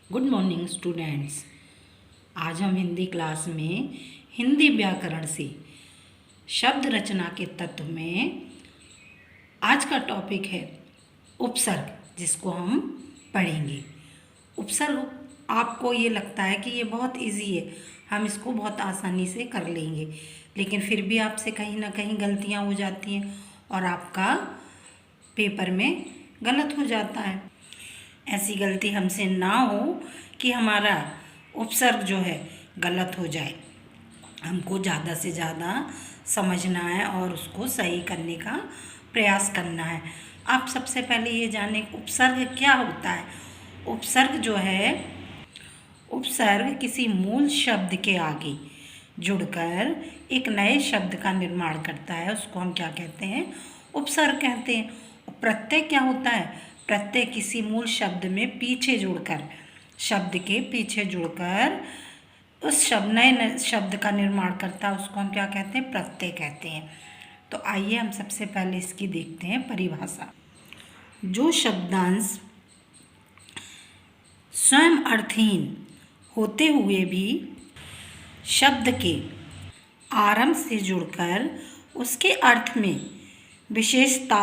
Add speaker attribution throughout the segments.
Speaker 1: Good morning students. आज हम Hindi class में हिंदी व्याकरण से शब्द रचना के तत्व में आज का टॉपिक है उपसर्ग, जिसको हम पढ़ेंगे। उपसर्ग आपको ये लगता है कि ये बहुत इजी है, हम इसको बहुत आसानी से कर लेंगे, लेकिन फिर भी आपसे कहीं ना कहीं गलतियाँ हो जाती हैं और आपका पेपर में गलत हो जाता है। ऐसी गलती हमसे ना हो कि हमारा उपसर्ग जो है गलत हो जाए। हमको ज़्यादा से ज़्यादा समझना है और उसको सही करने का प्रयास करना है। आप सबसे पहले ये जानें उपसर्ग क्या होता है। उपसर्ग जो है, उपसर्ग किसी मूल शब्द के आगे जुड़कर एक नए शब्द का निर्माण करता है, उसको हम क्या कहते हैं? उपसर्ग कहते हैं। प्रत्यय क्या होता है? प्रत्यय किसी मूल शब्द में पीछे जुड़कर, शब्द के पीछे जुड़कर उस नए शब्द का निर्माण करता है, उसको हम क्या कहते हैं? प्रत्यय कहते हैं। तो आइए हम सबसे पहले इसकी देखते हैं परिभाषा। जो शब्दांश स्वयं अर्थहीन होते हुए भी शब्द के आरंभ से जुड़कर उसके अर्थ में विशेषता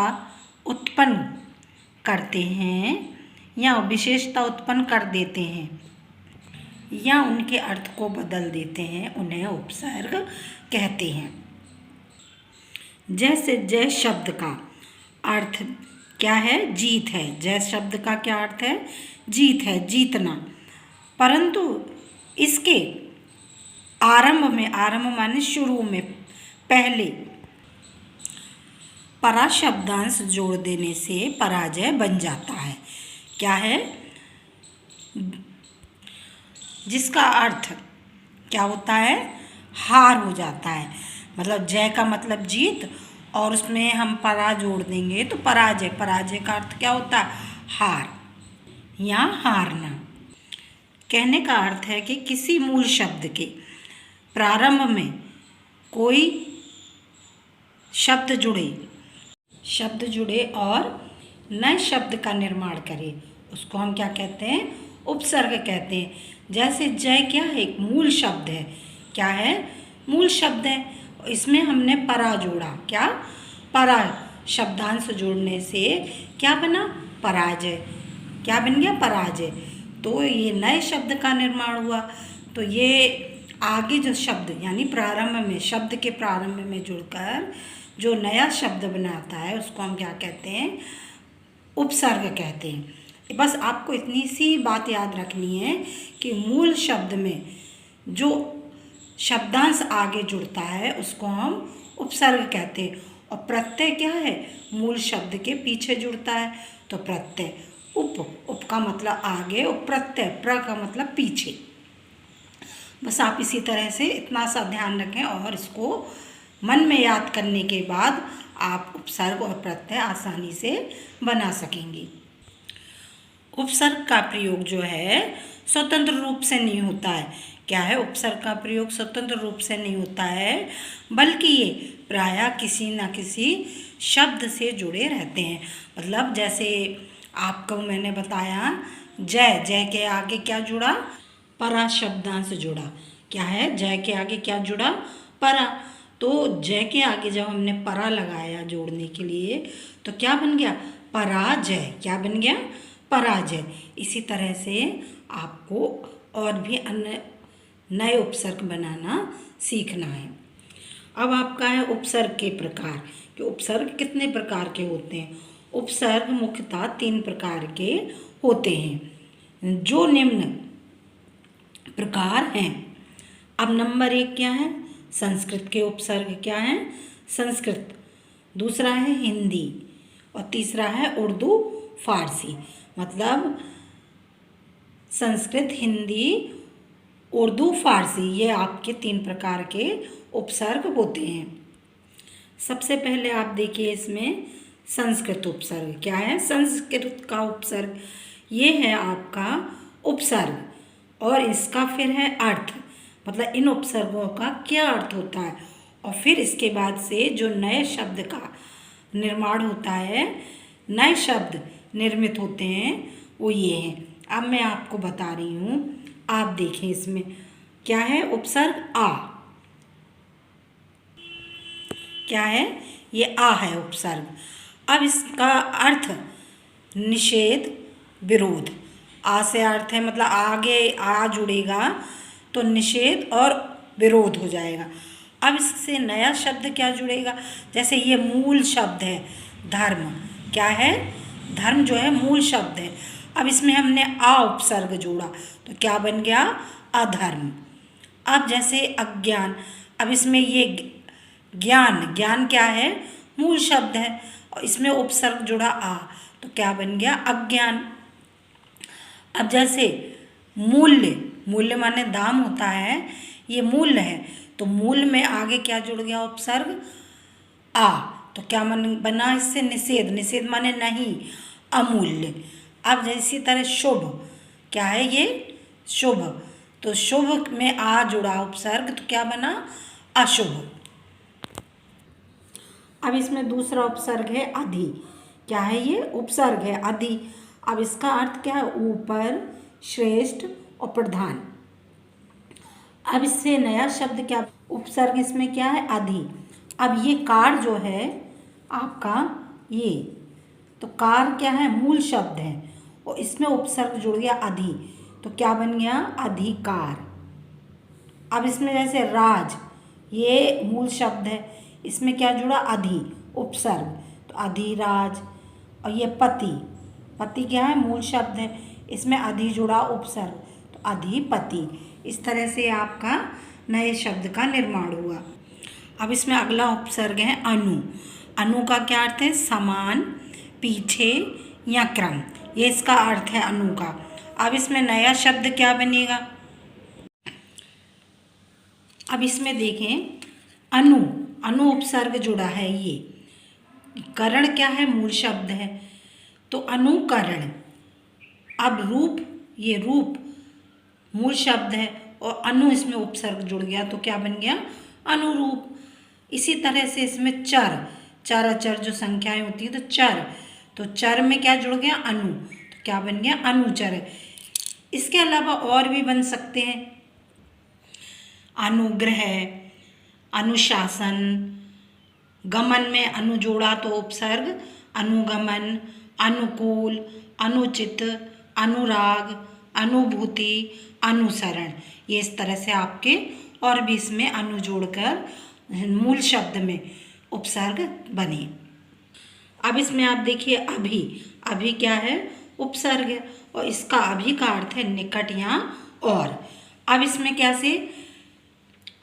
Speaker 1: उत्पन्न करते हैं या विशेषता उत्पन्न कर देते हैं या उनके अर्थ को बदल देते हैं, उन्हें उपसर्ग कहते हैं। जैसे जय शब्द का अर्थ क्या है? जीत है। जय शब्द का क्या अर्थ है? जीत है, जीतना। परंतु इसके आरंभ में, आरंभ माने शुरू में, पहले परा शब्दांश जोड़ देने से पराजय बन जाता है। क्या है? जिसका अर्थ क्या होता है? हार हो जाता है। मतलब जय का मतलब जीत और उसमें हम परा जोड़ देंगे तो पराजय। पराजय का अर्थ क्या होता है? हार या हारना। कहने का अर्थ है कि किसी मूल शब्द के प्रारंभ में कोई शब्द जुड़े और नए शब्द का निर्माण करे, उसको हम क्या कहते हैं? उपसर्ग कहते हैं। जैसे जय क्या है? एक मूल शब्द है। क्या है? मूल शब्द है। इसमें हमने परा जोड़ा। क्या? परा शब्दांश जोड़ने से क्या बना? पराजय। क्या बन गया? पराजय। तो ये नए शब्द का निर्माण हुआ। तो ये आगे जो शब्द यानी प्रारंभ में, शब्द के प्रारंभ में जुड़कर जो नया शब्द बनाता है, उसको हम क्या कहते हैं? उपसर्ग कहते हैं। बस आपको इतनी सी बात याद रखनी है कि मूल शब्द में जो शब्दांश आगे जुड़ता है उसको हम उपसर्ग कहते हैं। और प्रत्यय क्या है? मूल शब्द के पीछे जुड़ता है, तो प्रत्यय। उप का मतलब आगे, और प्रत्यय प्र का मतलब पीछे। बस आप इसी तरह से इतना सा ध्यान रखें और इसको मन में याद करने के बाद आप उपसर्ग और प्रत्यय आसानी से बना सकेंगे। उपसर्ग का प्रयोग जो है स्वतंत्र रूप से नहीं होता है। क्या है? उपसर्ग का प्रयोग स्वतंत्र रूप से नहीं होता है, बल्कि ये प्रायः किसी न किसी शब्द से जुड़े रहते हैं। मतलब जैसे आपको मैंने बताया, जय, जय के आगे क्या जुड़ा? परा शब्दांश जुड़ा। क्या है? जय के आगे क्या जुड़ा? परा। तो जय के आगे जब हमने परा लगाया जोड़ने के लिए, तो क्या बन गया? पराजय। क्या बन गया? पराजय। इसी तरह से आपको और भी अन्य नए उपसर्ग बनाना सीखना है। अब आपका है उपसर्ग के प्रकार कि उपसर्ग कितने प्रकार के होते हैं। उपसर्ग मुख्यतः 3 प्रकार के होते हैं, जो निम्न प्रकार हैं। अब नंबर 1 क्या है? संस्कृत के उपसर्ग क्या है? संस्कृत। दूसरा है हिंदी और तीसरा है उर्दू फारसी। मतलब संस्कृत, हिंदी, उर्दू, फारसी, ये आपके 3 प्रकार के उपसर्ग होते हैं। सबसे पहले आप देखिए इसमें संस्कृत उपसर्ग क्या है। संस्कृत का उपसर्ग ये है आपका उपसर्ग और इसका फिर है अर्थ। मतलब इन उपसर्गों का क्या अर्थ होता है, और फिर इसके बाद से जो नए शब्द का निर्माण होता है, नए शब्द निर्मित होते हैं, वो ये हैं। अब मैं आपको बता रही हूँ, आप देखें इसमें क्या है, उपसर्ग आ। क्या है ये, आ है उपसर्ग। अब इसका अर्थ निषेध, विरोध। आ से अर्थ है मतलब आगे आ जुड़ेगा तो निषेध और विरोध हो जाएगा। अब इससे नया शब्द क्या जुड़ेगा, जैसे ये मूल शब्द है धर्म। क्या है, धर्म जो है मूल शब्द है। अब इसमें हमने आ उपसर्ग जोड़ा तो क्या बन गया, अधर्म। अब जैसे अज्ञान, अब इसमें ये ज्ञान, ज्ञान क्या है, मूल शब्द है और इसमें उपसर्ग जुड़ा आ तो क्या बन गया, अज्ञान। अब जैसे मूल्य, मूल्य माने दाम होता है, ये मूल्य है तो मूल में आगे क्या जुड़ गया, उपसर्ग आ तो क्या बना इससे, निषेध। निषेध माने नहीं, अमूल्य। अब इसी तरह शुभ, क्या है ये, शुभ, तो शुभ में आ जुड़ा उपसर्ग तो क्या बना, अशुभ। अब इसमें दूसरा उपसर्ग है अधि। क्या है ये, उपसर्ग है अधि। अब इसका अर्थ क्या है, ऊपर, श्रेष्ठ और प्रधान। अब इससे नया शब्द क्या, उपसर्ग इसमें क्या है, अधि। अब ये कार जो है आपका, ये तो कार क्या है, मूल शब्द है और इसमें उपसर्ग जुड़ गया अधि तो क्या बन गया, अधिकार। अब इसमें जैसे राज, ये मूल शब्द है, इसमें क्या जुड़ा, अधि, उपसर्ग तो अधिराज। और ये पति, पति क्या है, मूल शब्द है, इसमें अधि जुड़ा उपसर्ग तो अधिपति। इस तरह से आपका नए शब्द का निर्माण हुआ। अब इसमें अगला उपसर्ग है अनु। अनु का क्या अर्थ है, समान, पीछे या क्रम, ये इसका अर्थ है अनु का। अब इसमें नया शब्द क्या बनेगा, अब इसमें देखें अनु, अनु उपसर्ग जुड़ा है, ये करण क्या है, मूल शब्द है तो अनुकरण। अब रूप, ये रूप मूल शब्द है और अनु इसमें उपसर्ग जुड़ गया तो क्या बन गया, अनुरूप। इसी तरह से इसमें चर, चर अचर जो संख्याएं होती हैं तो चर, तो चर में क्या जुड़ गया, अनु तो क्या बन गया, अनुचर। इसके अलावा और भी बन सकते हैं, अनुग्रह, अनुशासन। गमन में अनु जोड़ा तो उपसर्ग अनुगमन, अनुकूल, अनुचित, अनुराग, अनुभूति, अनुसरण। ये इस तरह से आपके और भी इसमें अनु जोड़कर मूल शब्द में उपसर्ग बने। अब इसमें आप देखिए अभी, अभी क्या है, उपसर्ग है और इसका अभी का अर्थ है निकट या और। अब इसमें कैसे,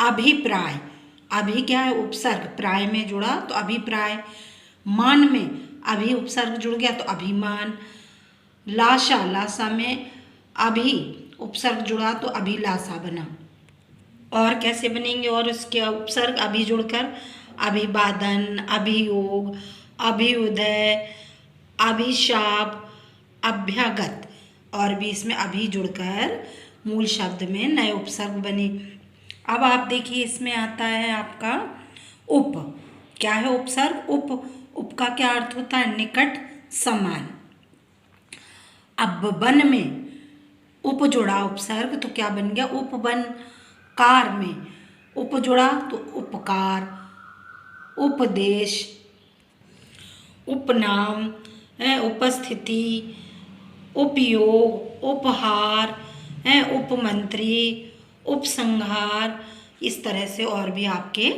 Speaker 1: अभिप्राय, अभी क्या है, उपसर्ग, प्राय में जुड़ा तो अभिप्राय। मान में अभी उपसर्ग जुड़ गया तो अभिमान। लाशा, लाशा में अभी उपसर्ग जुड़ा तो अभिलाषा बना। और कैसे बनेंगे, और उसके उपसर्ग अभी जुड़कर अभिवादन, अभियोग, अभिउदय, अभिशाप, अभ्यागत। और भी इसमें अभी जुड़कर मूल शब्द में नए उपसर्ग बने। अब आप देखिए इसमें आता है आपका उप। क्या है उपसर्ग, उप। उप का क्या अर्थ होता है, निकट, समान। अब वन में उप जुड़ा उपसर्ग तो क्या बन गया, उपवन। कार में उप जुड़ा तो उपकार, उपदेश, उपनाम, उपस्थिति, उपयोग, उपहार, उपमंत्री, उपसंहार। इस तरह से और भी आपके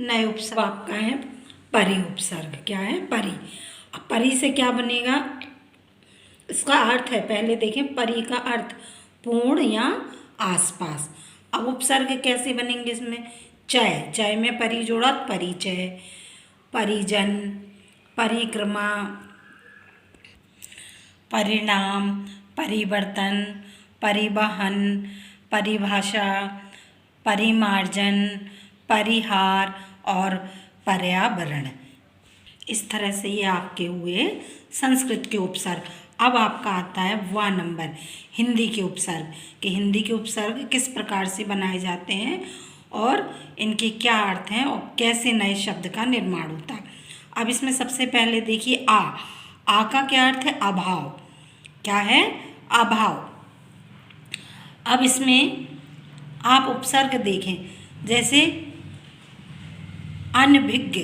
Speaker 1: नए उपसर्ग आपका है परि उपसर्ग। क्या है, परि। अब परि से क्या बनेगा, इसका अर्थ है, पहले देखें परि का अर्थ पूर्ण या आसपास। अब उपसर्ग कैसे बनेंगे इसमें, चय, चय में परि जोड़ा परिचय, परिजन, परिक्रमा, परिणाम, परिवर्तन, परिवहन, परिभाषा, परिमार्जन, परिहार और पर्यावरण। इस तरह से ये आपके हुए संस्कृत के उपसर्ग। अब आपका आता है वा नंबर, हिंदी के उपसर्ग, कि हिंदी के उपसर्ग किस प्रकार से बनाए जाते हैं और इनके क्या अर्थ हैं और कैसे नए शब्द का निर्माण होता है। अब इसमें सबसे पहले देखिए आ। आ का क्या अर्थ है, अभाव। क्या है, अभाव। अब इसमें आप उपसर्ग देखें, जैसे अनभिज्ञ,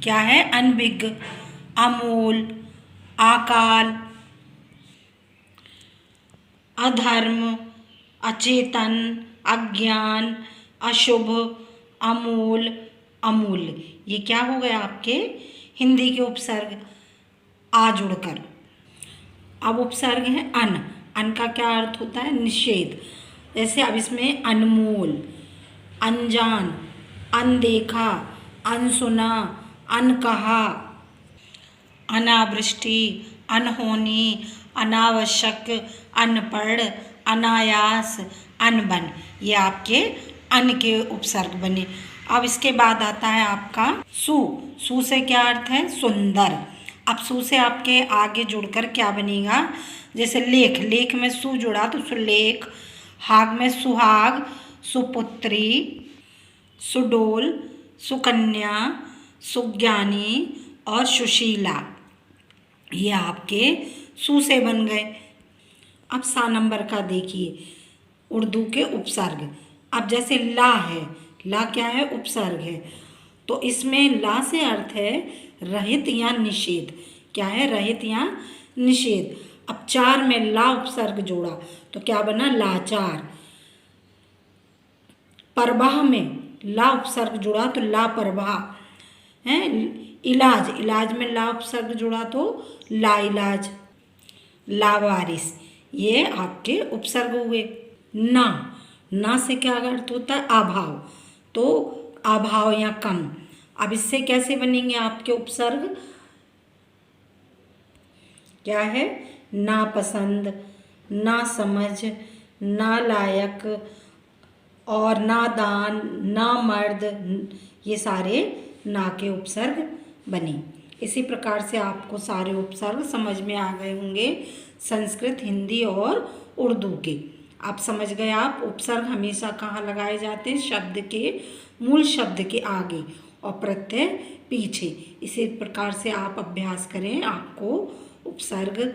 Speaker 1: क्या है अनभिज्ञ, अमूल, अकाल, अधर्म, अचेतन, अज्ञान, अशुभ, अमूल, अमूल्य। ये क्या हो गया आपके हिंदी के उपसर्ग आ जुड़कर। अब उपसर्ग है अन। अन का क्या अर्थ होता है? निषेध। जैसे अब इसमें अनमोल, अनजान, अनदेखा, अनसुना, अनकहा, अनावृष्टि, अनहोनी, अनावश्यक, अनपढ़, अनायास, अनबन। ये आपके अन के उपसर्ग बने। अब इसके बाद आता है आपका सु। सु से क्या अर्थ है? सुंदर। अब सु से आपके आगे जुड़कर क्या बनेगा? जैसे लेख, लेख में सु जुड़ा तो सुलेख, हाग में सुहाग, सुपुत्री, सुडोल, सुकन्या, सुज्ञानी और सुशीला। ये आपके सु से बन गए। अब सा नंबर का देखिए उर्दू के उपसर्ग। अब जैसे ला है, ला क्या है? उपसर्ग है। तो इसमें ला से अर्थ है रहित या निषेध। क्या है? रहित या निषेध। अब चार में ला उपसर्ग जोड़ा तो क्या बना? लाचार। परवाह में ला उपसर्ग जुड़ा तो लापरवाह है। इलाज, इलाज में ला उपसर्ग जुड़ा तो लाइलाज, लावारिस। ये आपके उपसर्ग हुए। ना, ना से क्या अर्थ होता है? अभाव। तो अभाव या कम। अब इससे कैसे बनेंगे आपके उपसर्ग? क्या है? नापसंद, ना समझ, ना लायक और नादान, ना मर्द। ये सारे ना के उपसर्ग बने। इसी प्रकार से आपको सारे उपसर्ग समझ में आ गए होंगे, संस्कृत, हिंदी और उर्दू के। आप समझ गए। आप उपसर्ग हमेशा कहाँ लगाए जाते हैं? शब्द के मूल शब्द के आगे और प्रत्यय पीछे। इसी प्रकार से आप अभ्यास करें, आपको उपसर्ग